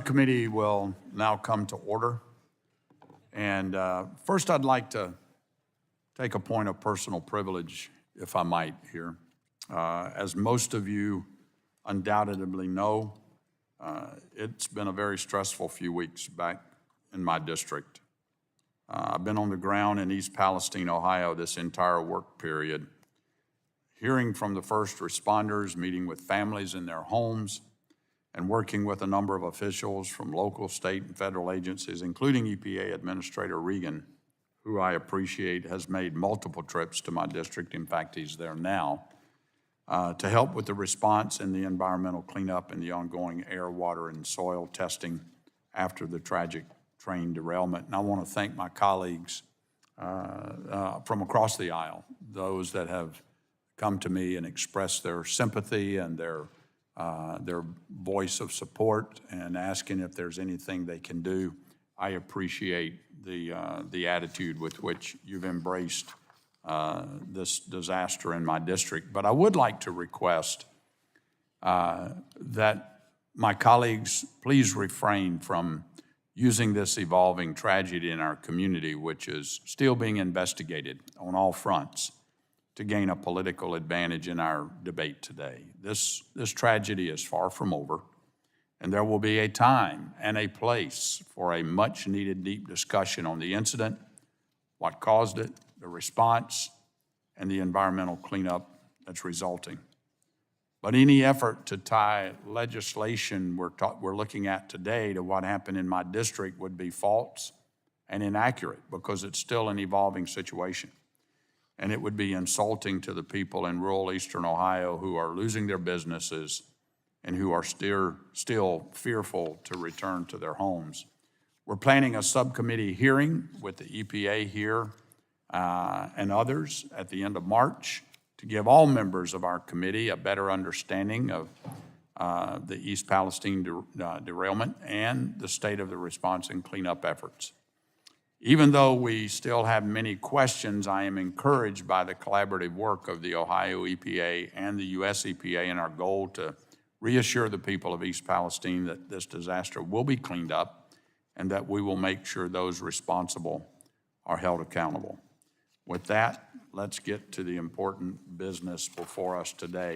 Subcommittee will now come to order. And first, I'd like to take a point of personal privilege, if I might, here. As most of you undoubtedly know, it's been a very stressful few weeks back in my district. I've been on the ground in East Palestine, Ohio, this entire work period, hearing from the first responders, meeting with families in their homes, and working with a number of officials from local, state, and federal agencies, including EPA Administrator Regan, who I appreciate has made multiple trips to my district. In fact, he's there now, to help with the response and the environmental cleanup and the ongoing air, water, and soil testing after the tragic train derailment. And I want to thank my colleagues from across the aisle, those that have come to me and expressed their sympathy and their voice of support and asking if there's anything they can do. I appreciate the attitude with which you've embraced this disaster in my district. But I would like to request that my colleagues please refrain from using this evolving tragedy in our community, which is still being investigated on all fronts, to gain a political advantage in our debate today. This tragedy is far from over, and there will be a time and a place for a much-needed deep discussion on the incident, what caused it, the response, and the environmental cleanup that's resulting. But any effort to tie legislation we're looking at today to what happened in my district would be false and inaccurate, because it's still an evolving situation. And it would be insulting to the people in rural eastern Ohio who are losing their businesses and who are still fearful to return to their homes. We're planning a subcommittee hearing with the EPA here and others at the end of March to give all members of our committee a better understanding of the East Palestine derailment and the state of the response and cleanup efforts. Even though we still have many questions, I am encouraged by the collaborative work of the Ohio EPA and the US EPA in our goal to reassure the people of East Palestine that this disaster will be cleaned up and that we will make sure those responsible are held accountable. With that, let's get to the important business before us today.